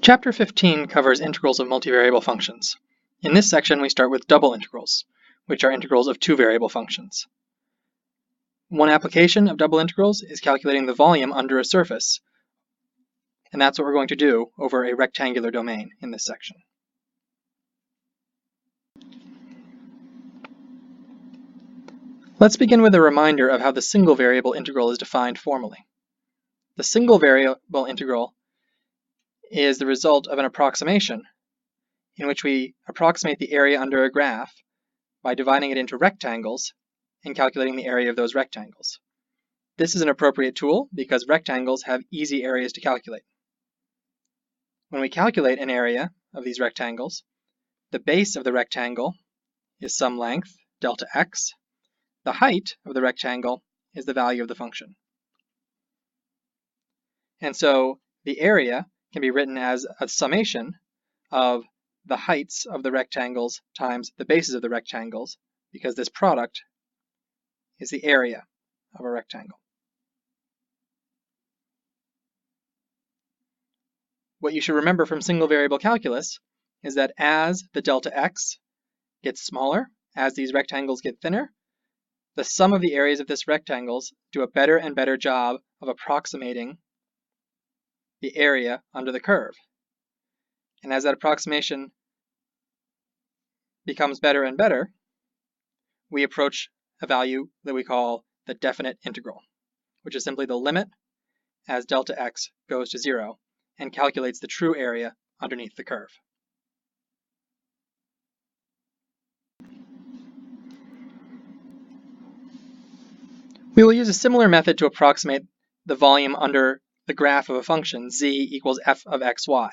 Chapter 15 covers integrals of multivariable functions. In this section, we start with double integrals, which are integrals of two variable functions. One application of double integrals is calculating the volume under a surface, and that's what we're going to do over a rectangular domain in this section. Let's begin with a reminder of how the single variable integral is defined formally. The single variable integral is the result of an approximation in which we approximate the area under a graph by dividing it into rectangles and calculating the area of those rectangles. This is an appropriate tool because rectangles have easy areas to calculate. When we calculate an area of these rectangles, the base of the rectangle is some length, delta x. The height of the rectangle is the value of the function. And so the area can be written as a summation of the heights of the rectangles times the bases of the rectangles, because this product is the area of a rectangle. What you should remember from single variable calculus is that as the delta x gets smaller, as these rectangles get thinner, the sum of the areas of these rectangles do a better and better job of approximating the area under the curve. And as that approximation becomes better and better, we approach a value that we call the definite integral, which is simply the limit as delta x goes to 0 and calculates the true area underneath the curve. We will use a similar method to approximate the volume under the graph of a function z equals f of xy.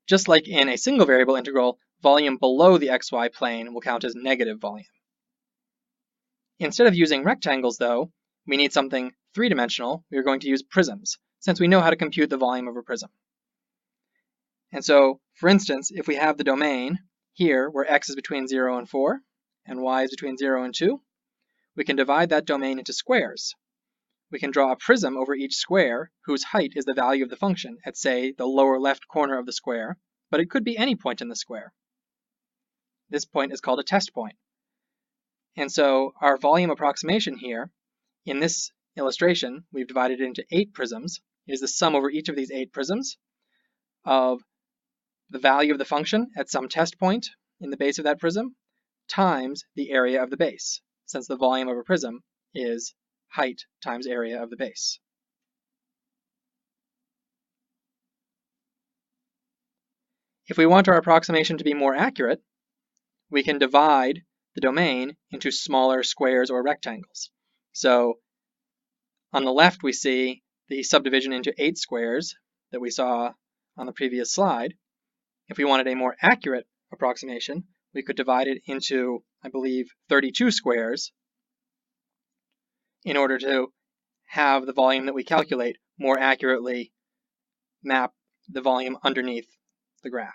Just like in a single variable integral, volume below the xy plane will count as negative volume. Instead of using rectangles, though, we need something three-dimensional. We are going to use prisms, since we know how to compute the volume of a prism. And so, for instance, if we have the domain here where x is between 0 and 4 and y is between 0 and 2, we can divide that domain into squares. We can draw a prism over each square whose height is the value of the function at, say, the lower left corner of the square, but it could be any point in the square. This point is called a test point. And so our volume approximation here, in this illustration, we've divided it into 8 prisms, is the sum over each of these 8 prisms of the value of the function at some test point in the base of that prism times the area of the base, since the volume of a prism is height times area of the base. If we want our approximation to be more accurate, we can divide the domain into smaller squares or rectangles. So on the left we see the subdivision into 8 squares that we saw on the previous slide. If we wanted a more accurate approximation, we could divide it into, I believe, 32 squares in order to have the volume that we calculate more accurately map the volume underneath the graph.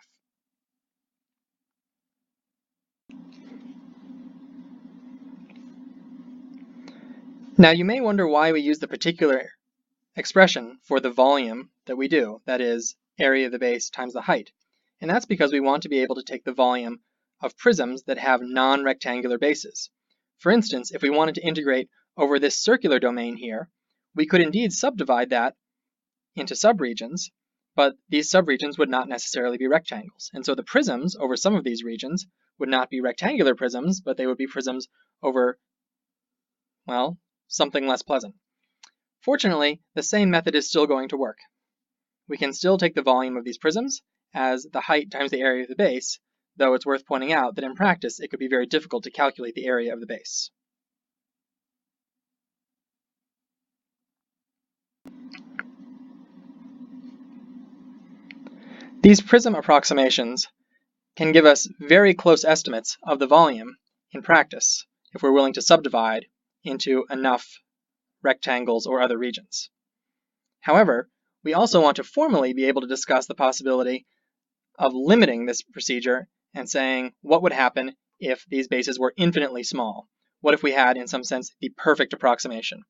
Now you may wonder why we use the particular expression for the volume that we do, that is, area of the base times the height. And that's because we want to be able to take the volume of prisms that have non-rectangular bases. For instance, if we wanted to integrate over this circular domain here, we could indeed subdivide that into subregions, but these subregions would not necessarily be rectangles. And so the prisms over some of these regions would not be rectangular prisms, but they would be prisms over, well, something less pleasant. Fortunately, the same method is still going to work. We can still take the volume of these prisms as the height times the area of the base, though it's worth pointing out that in practice it could be very difficult to calculate the area of the base. These prism approximations can give us very close estimates of the volume in practice if we're willing to subdivide into enough rectangles or other regions. However, we also want to formally be able to discuss the possibility of limiting this procedure and saying what would happen if these bases were infinitely small. What if we had, in some sense, the perfect approximation?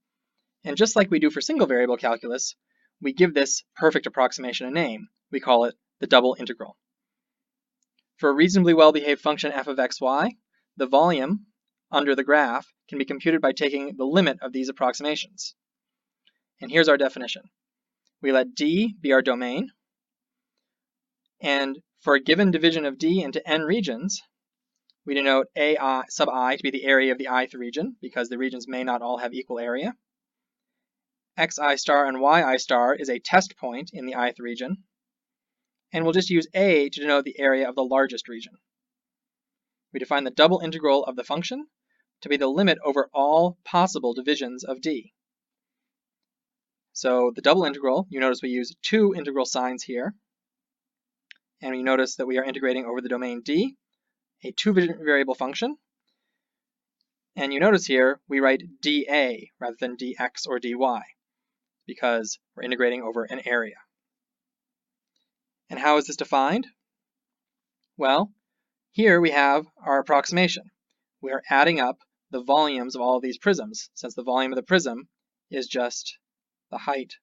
And just like we do for single variable calculus, we give this perfect approximation a name. We call it the double integral. For a reasonably well-behaved function f of xy, the volume under the graph can be computed by taking the limit of these approximations. And here's our definition. We let D be our domain, and for a given division of D into n regions, we denote A sub I to be the area of the ith region, because the regions may not all have equal area. Xi star and Yi star is a test point in the ith region, and we'll just use A to denote the area of the largest region. We define the double integral of the function to be the limit over all possible divisions of D. So the double integral, you notice we use two integral signs here, and you notice that we are integrating over the domain D, a two-variable function. And you notice here we write dA rather than dx or dy, because we're integrating over an area. And how is this defined? Well, here we have our approximation. We are adding up the volumes of all of these prisms, since the volume of the prism is just the height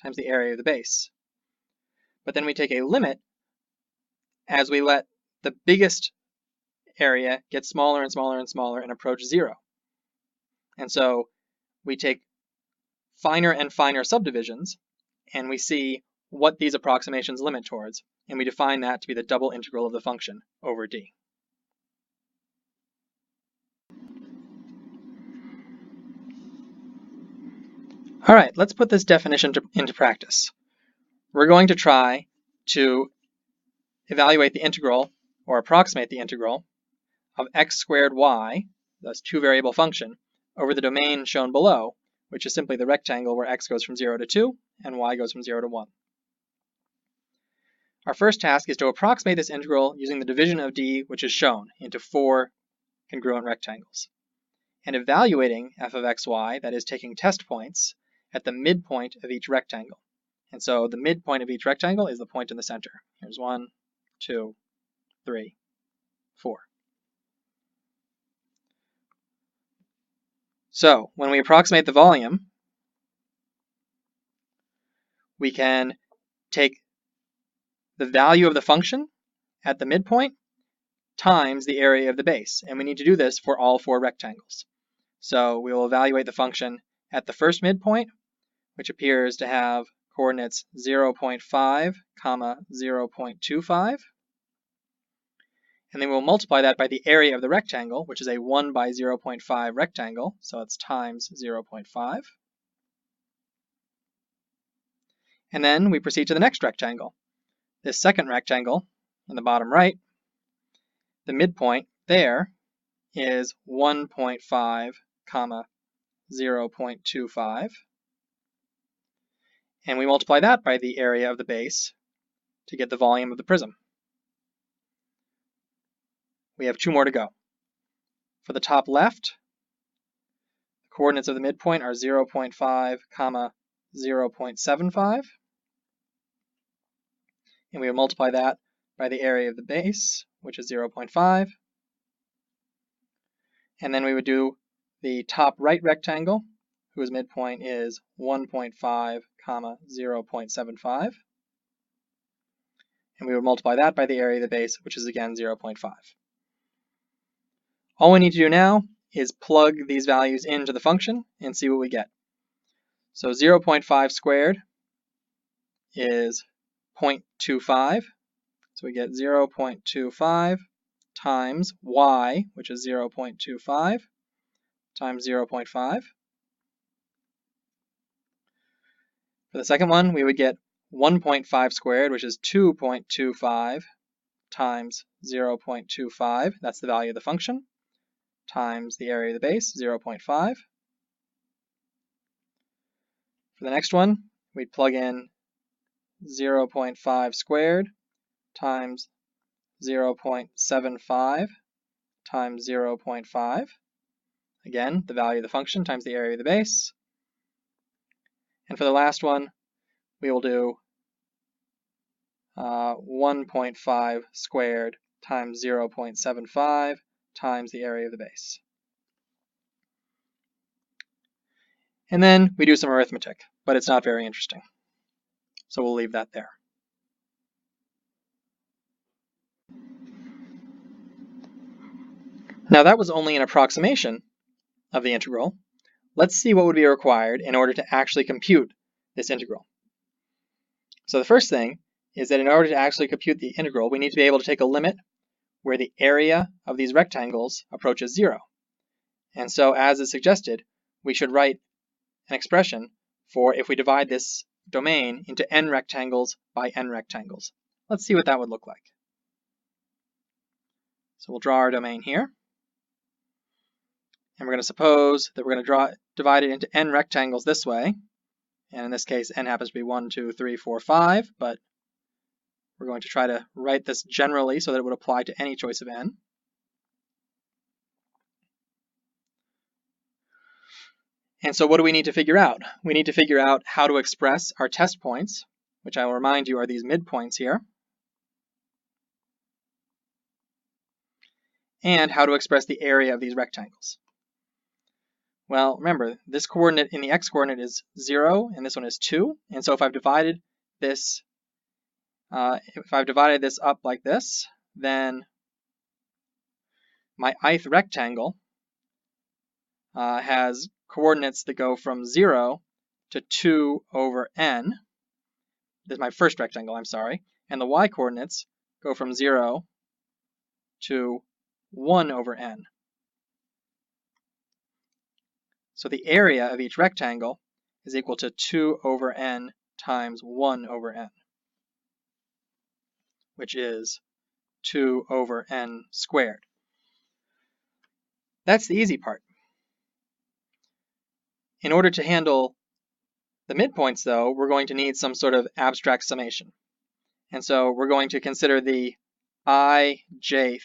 times the area of the base. But then we take a limit as we let the biggest area get smaller and smaller and smaller and approach zero. And so we take finer and finer subdivisions, and we see what these approximations limit towards, and we define that to be the double integral of the function over D. All right, let's put this definition into practice. We're going to try to evaluate the integral, or approximate the integral, of x squared y, this two-variable function, over the domain shown below, which is simply the rectangle where x goes from 0 to 2 and y goes from 0 to 1. Our first task is to approximate this integral using the division of D, which is shown, into four congruent rectangles, and evaluating f of xy, that is taking test points, at the midpoint of each rectangle. And so the midpoint of each rectangle is the point in the center. Here's 1, 2, 3, 4. So when we approximate the volume, we can take the value of the function at the midpoint times the area of the base. And we need to do this for all four rectangles. So we will evaluate the function at the first midpoint, which appears to have coordinates 0.5, 0.25. And then we'll multiply that by the area of the rectangle, which is a 1 by 0.5 rectangle, so it's times 0.5. And then we proceed to the next rectangle. This second rectangle in the bottom right, the midpoint there is 1.5, 0.25. And we multiply that by the area of the base to get the volume of the prism. We have two more to go. For the top left, the coordinates of the midpoint are 0.5, 0.75. And we will multiply that by the area of the base, which is 0.5. And then we would do the top right rectangle, whose midpoint is 1.5, 0.75. And we would multiply that by the area of the base, which is again 0.5. All we need to do now is plug these values into the function and see what we get. So 0.5 squared is 0.25. So we get 0.25 times y, which is 0.25, times 0.5. For the second one, we would get 1.5 squared, which is 2.25 times 0.25. That's the value of the function, times the area of the base, 0.5. For the next one, we'd plug in 0.5 squared times 0.75 times 0.5. Again, the value of the function times the area of the base. And for the last one, we will do 1.5 squared times 0.75 times the area of the base. And then we do some arithmetic, but it's not very interesting. So we'll leave that there. Now that was only an approximation of the integral. Let's see what would be required in order to actually compute this integral. So the first thing is that in order to actually compute the integral, we need to be able to take a limit where the area of these rectangles approaches 0. And so as is suggested, we should write an expression for if we divide this domain into n rectangles by n rectangles. Let's see what that would look like. So we'll draw our domain here. And we're going to suppose that we're going to divide it into n rectangles this way. And in this case, n happens to be 1, 2, 3, 4, 5. But we're going to try to write this generally so that it would apply to any choice of n. And so what do we need to figure out? We need to figure out how to express our test points, which I will remind you are these midpoints here, and how to express the area of these rectangles. Well, remember, this coordinate in the x-coordinate is 0, and this one is 2. And so if I've divided this up like this, then my ith rectangle has coordinates that go from 0 to 2 over n. This is my first rectangle, I'm sorry. And the y-coordinates go from 0 to 1 over n. So the area of each rectangle is equal to 2 over n times 1 over n, which is 2 over n squared. That's the easy part. In order to handle the midpoints, though, we're going to need some sort of abstract summation. And so we're going to consider the ijth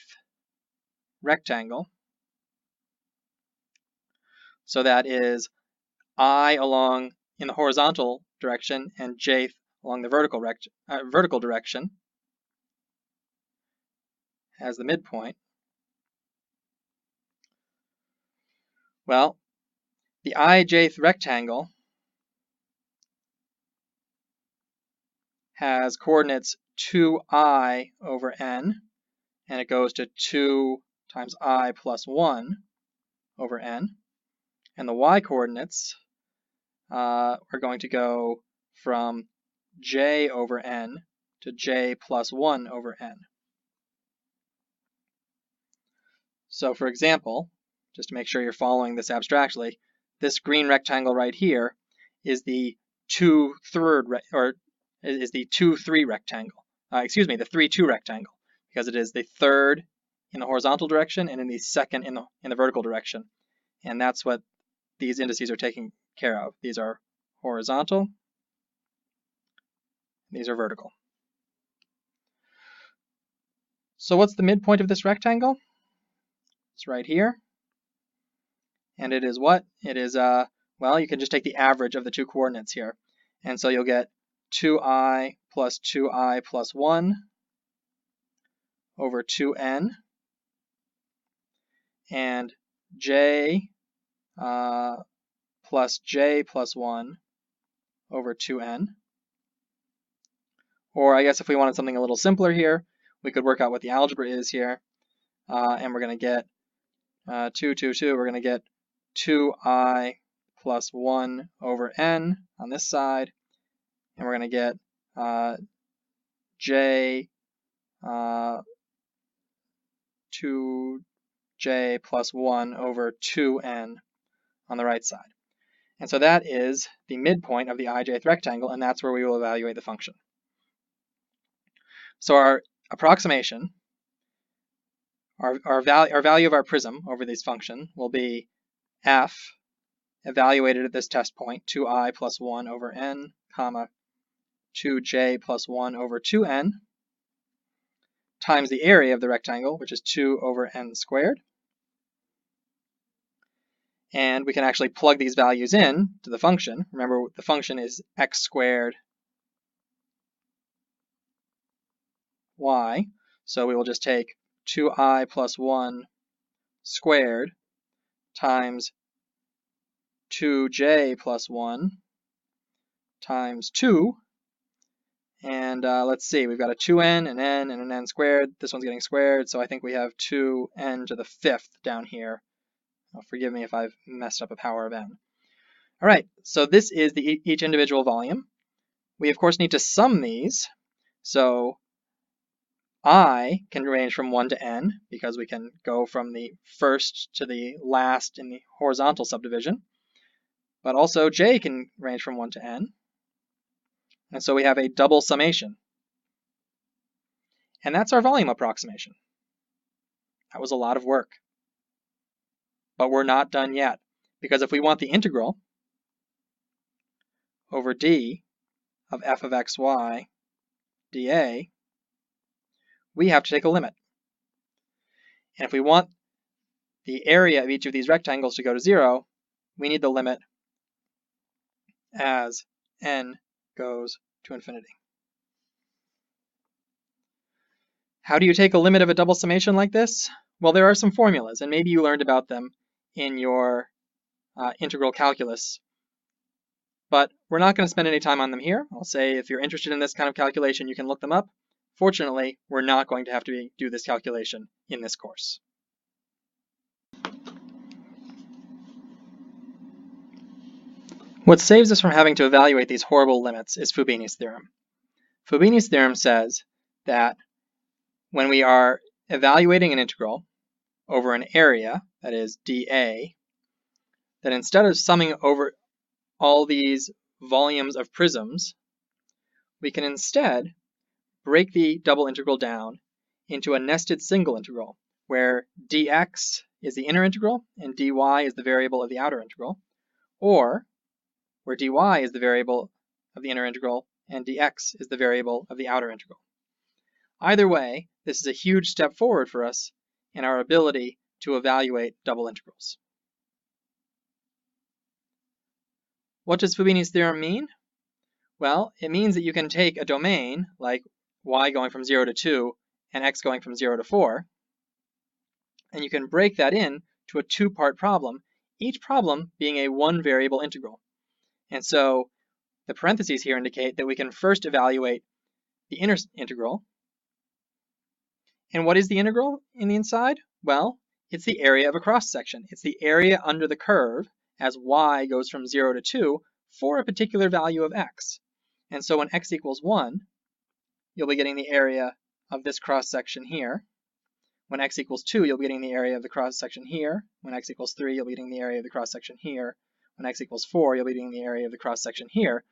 rectangle. So that is I along in the horizontal direction and jth along the vertical direction as the midpoint. Well, the ijth rectangle has coordinates 2I over n, and it goes to 2 times I plus 1 over n. And the y-coordinates are going to go from j over n to j plus 1 over n. So for example, just to make sure you're following this abstractly, this green rectangle right here is the 2/3 rectangle. The 3/2 rectangle, because it is the third in the horizontal direction and in the second in the vertical direction. And that's what these indices are taking care of. These are horizontal, these are vertical. So what's the midpoint of this rectangle? It's right here. And it is what? It is, well, you can just take the average of the two coordinates here. And so you'll get 2I plus 2I plus 1 over 2n, and j plus j plus 1 over 2n. Or I guess if we wanted something a little simpler here, we could work out what the algebra is here. And we're going to get 2, 2, 2. We're going to get 2I plus 1 over n on this side. And we're going to get j 2j plus 1 over 2n on the right side. And so that is the midpoint of the ijth rectangle, and that's where we will evaluate the function. So our approximation, our value of our prism over this function will be f evaluated at this test point, 2I plus 1 over n, comma 2j plus 1 over 2n, times the area of the rectangle, which is 2 over n squared. And we can actually plug these values in to the function. Remember, the function is x squared y. So we will just take 2I plus 1 squared times 2j plus 1 times 2. And let's see, we've got a 2n, an n, and an n squared. This one's getting squared, so I think we have 2n to the 5th down here. Oh, forgive me if I've messed up a power of n. All right, so this is each individual volume. We, of course, need to sum these. So I can range from 1 to n, because we can go from the first to the last in the horizontal subdivision. But also j can range from 1 to n. And so we have a double summation. And that's our volume approximation. That was a lot of work. But we're not done yet, because if we want the integral over d of f of xy dA, we have to take a limit. And if we want the area of each of these rectangles to go to 0, we need the limit as n goes to infinity. How do you take a limit of a double summation like this? Well, there are some formulas, and maybe you learned about them in your integral calculus. But we're not going to spend any time on them here. I'll say if you're interested in this kind of calculation, you can look them up. Fortunately, we're not going to have to do this calculation in this course. What saves us from having to evaluate these horrible limits is Fubini's theorem. Fubini's theorem says that when we are evaluating an integral over an area, that is dA, that instead of summing over all these volumes of prisms, we can instead break the double integral down into a nested single integral, where dx is the inner integral and dy is the variable of the outer integral, or where dy is the variable of the inner integral and dx is the variable of the outer integral. Either way, this is a huge step forward for us in our ability to evaluate double integrals. What does Fubini's theorem mean? Well, it means that you can take a domain like y going from 0 to 2 and x going from 0 to 4, and you can break that in to a two-part problem, each problem being a one-variable integral. And so the parentheses here indicate that we can first evaluate the inner integral. And what is the integral in the inside? Well, it's the area of a cross-section. It's the area under the curve as y goes from 0 to 2 for a particular value of x. And so when x equals 1, you'll be getting the area of this cross-section here. When x equals 2, you'll be getting the area of the cross-section here. When x equals 3, you'll be getting the area of the cross-section here. When x equals 4, you'll be getting the area of the cross-section here.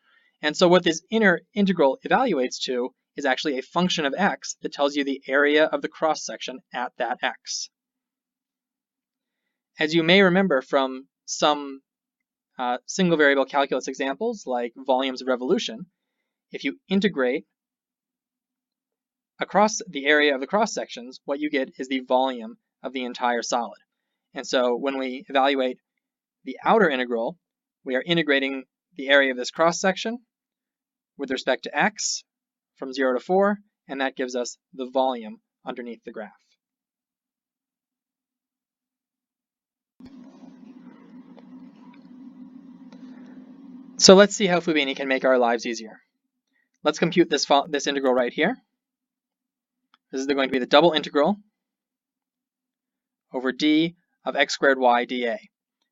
And so what this inner integral evaluates to is actually a function of x that tells you the area of the cross-section at that x. As you may remember from some single variable calculus examples like volumes of revolution, if you integrate across the area of the cross-sections, what you get is the volume of the entire solid. And so when we evaluate the outer integral, we are integrating the area of this cross-section with respect to x from 0 to 4, and that gives us the volume underneath the graph. So let's see how Fubini can make our lives easier. Let's compute this integral right here. This is going to be the double integral over d of x squared y dA.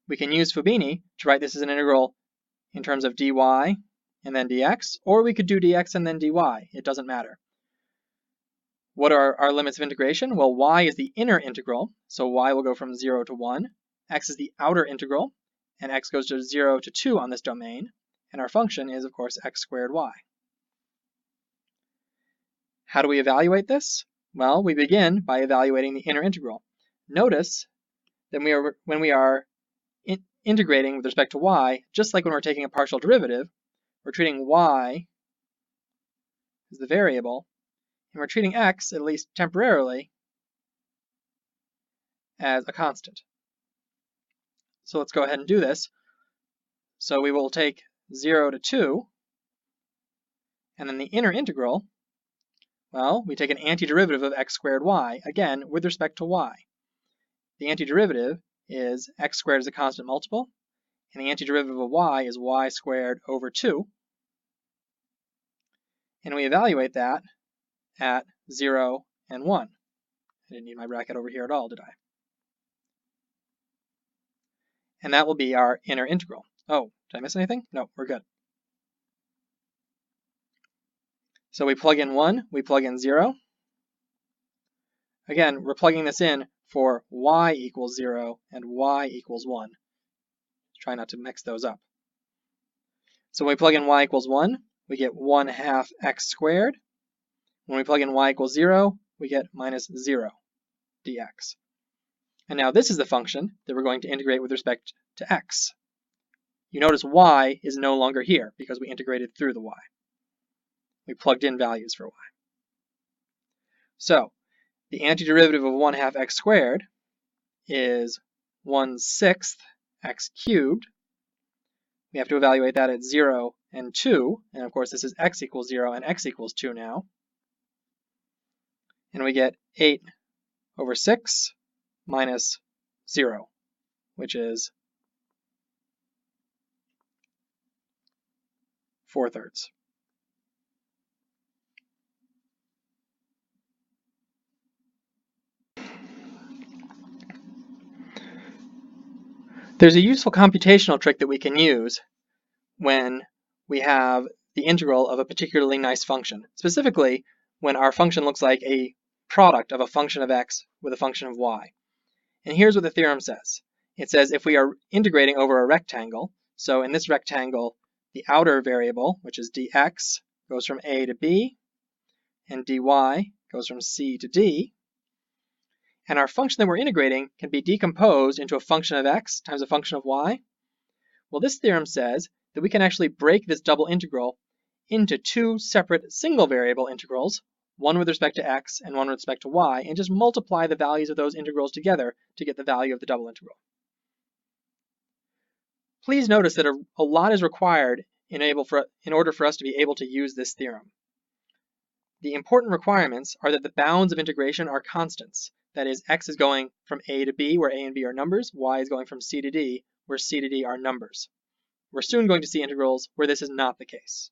We can use Fubini to write this as an integral in terms of dy and then dx, or we could do dx and then dy. It doesn't matter. What are our limits of integration? Well, y is the inner integral, so y will go from 0 to 1. X is the outer integral, and x goes to 0 to 2 on this domain. And our function is, of course, x squared y. How do we evaluate this? Well, we begin by evaluating the inner integral. Notice that when we are integrating with respect to y, just like when we're taking a partial derivative, we're treating y as the variable, and we're treating x, at least temporarily, as a constant. So let's go ahead and do this. So we will take 0 to 2, and then the inner integral, well, we take an antiderivative of x squared y, again, with respect to y. The antiderivative is x squared as a constant multiple, and the antiderivative of y is y squared over 2. and we evaluate that at 0 and 1. I didn't need my bracket over here at all, did I? And that will be our inner integral. Oh, did I miss anything? No, we're good. So we plug in 1, we plug in 0. Again, we're plugging this in for y equals 0 and y equals 1. Try not to mix those up. So when we plug in y equals 1, we get 1/2 x squared. When we plug in y equals 0, we get minus 0 dx. And now this is the function that we're going to integrate with respect to x. You notice y is no longer here because we integrated through the y. We plugged in values for y. So the antiderivative of 1/2 x squared is 1/6 x cubed. We have to evaluate that at 0 and 2. And of course, this is x equals 0 and x equals 2 now. And we get 8/6 minus 0, which is 4/3. There's a useful computational trick that we can use when we have the integral of a particularly nice function, specifically when our function looks like a product of a function of x with a function of y. And here's what the theorem says. It says if we are integrating over a rectangle, so in this rectangle, the outer variable, which is dx, goes from a to b, and dy goes from c to d, and our function that we're integrating can be decomposed into a function of x times a function of y. Well, this theorem says that we can actually break this double integral into two separate single variable integrals, one with respect to x and one with respect to y, and just multiply the values of those integrals together to get the value of the double integral. Please notice that a lot is required in order for us to be able to use this theorem. The important requirements are that the bounds of integration are constants. That is, x is going from a to b, where a and b are numbers, y is going from c to d, where c to d are numbers. We're soon going to see integrals where this is not the case.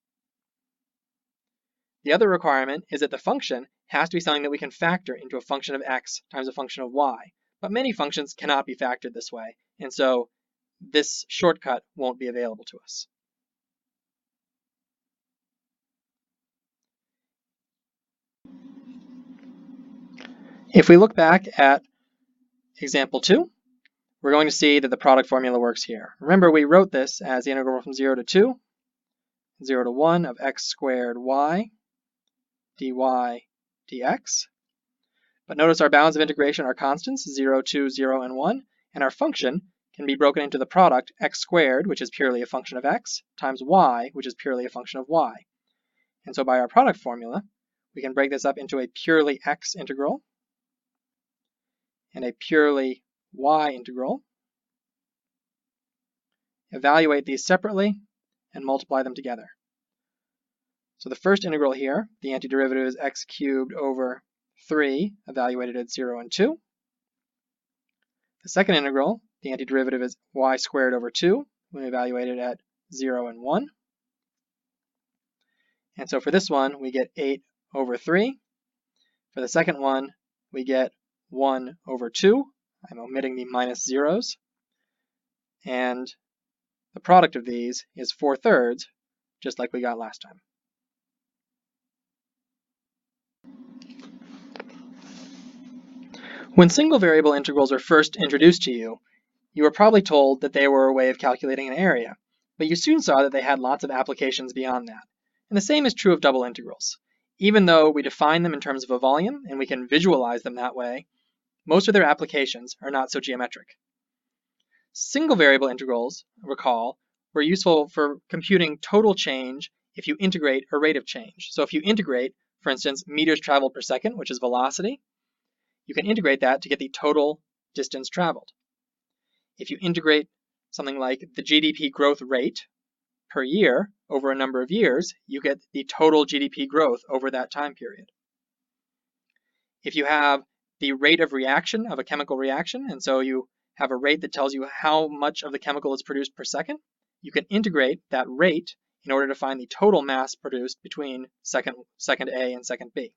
The other requirement is that the function has to be something that we can factor into a function of x times a function of y. But many functions cannot be factored this way, and so this shortcut won't be available to us. If we look back at example 2, we're going to see that the product formula works here. Remember, we wrote this as the integral from 0 to 2, 0 to 1 of x squared y dy dx. But notice our bounds of integration are constants, 0, 2, 0, and 1, and our function can be broken into the product x squared, which is purely a function of x, times y, which is purely a function of y. And so by our product formula, we can break this up into a purely x integral and a purely y integral, evaluate these separately, and multiply them together. So the first integral here, the antiderivative is x cubed over 3, evaluated at 0 and 2. The second integral, the antiderivative is y squared over 2, when evaluated at 0 and 1. And so for this one, we get 8/3. For the second one, we get 1/2. I'm omitting the minus zeros. And the product of these is 4/3, just like we got last time. When single variable integrals are first introduced to you, you were probably told that they were a way of calculating an area, but you soon saw that they had lots of applications beyond that. And the same is true of double integrals. Even though we define them in terms of a volume and we can visualize them that way, most of their applications are not so geometric. Single variable integrals, recall, were useful for computing total change if you integrate a rate of change. So if you integrate, for instance, meters traveled per second, which is velocity, you can integrate that to get the total distance traveled. If you integrate something like the GDP growth rate per year over a number of years, you get the total GDP growth over that time period. If you have the rate of reaction of a chemical reaction, and so you have a rate that tells you how much of the chemical is produced per second, you can integrate that rate in order to find the total mass produced between second A and second B.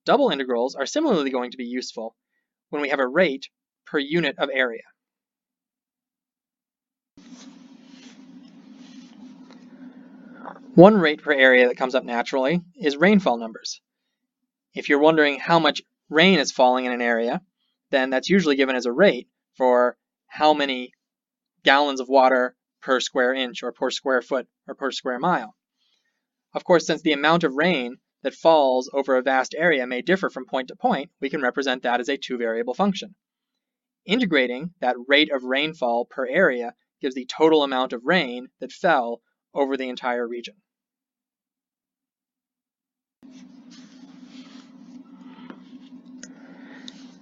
Double integrals are similarly going to be useful when we have a rate per unit of area. One rate per area that comes up naturally is rainfall numbers. If you're wondering how much rain is falling in an area, then that's usually given as a rate for how many gallons of water per square inch or per square foot or per square mile. Of course, since the amount of rain that falls over a vast area may differ from point to point, we can represent that as a two-variable function. Integrating that rate of rainfall per area gives the total amount of rain that fell over the entire region.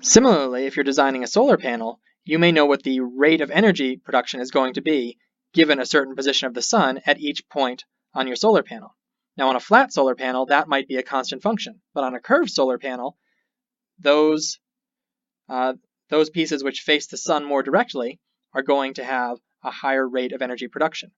Similarly, if you're designing a solar panel, you may know what the rate of energy production is going to be given a certain position of the sun at each point on your solar panel. Now, on a flat solar panel, that might be a constant function, but on a curved solar panel, those pieces which face the sun more directly are going to have a higher rate of energy production.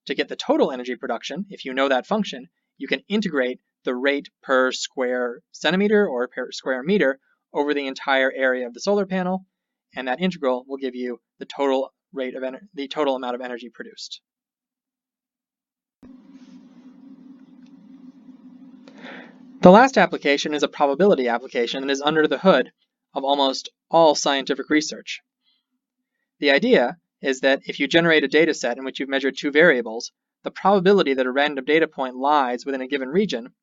To get the total energy production, if you know that function, you can integrate the rate per square centimeter or per square meter over the entire area of the solar panel, and that integral will give you the total amount of energy produced. The last application is a probability application and is under the hood of almost all scientific research. The idea is that if you generate a data set in which you've measured two variables, the probability that a random data point lies within a given region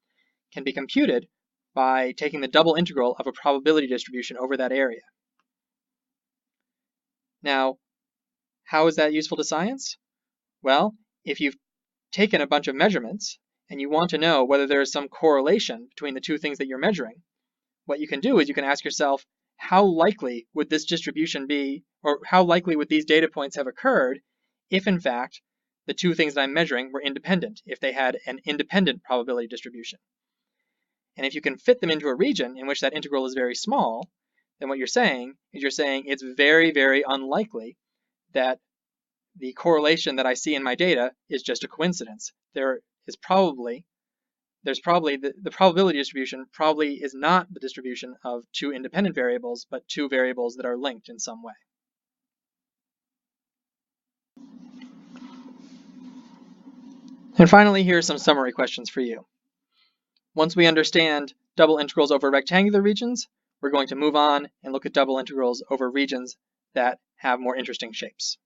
can be computed by taking the double integral of a probability distribution over that area. Now, how is that useful to science? Well, if you've taken a bunch of measurements and you want to know whether there is some correlation between the two things that you're measuring, what you can do is you can ask yourself, how likely would this distribution be, or how likely would these data points have occurred if, in fact, the two things that I'm measuring were independent, if they had an independent probability distribution? And if you can fit them into a region in which that integral is very small, then what you're saying is it's very, very unlikely that the correlation that I see in my data is just a coincidence. The probability distribution probably is not the distribution of two independent variables, but two variables that are linked in some way. And finally, here are some summary questions for you. Once we understand double integrals over rectangular regions, we're going to move on and look at double integrals over regions that have more interesting shapes.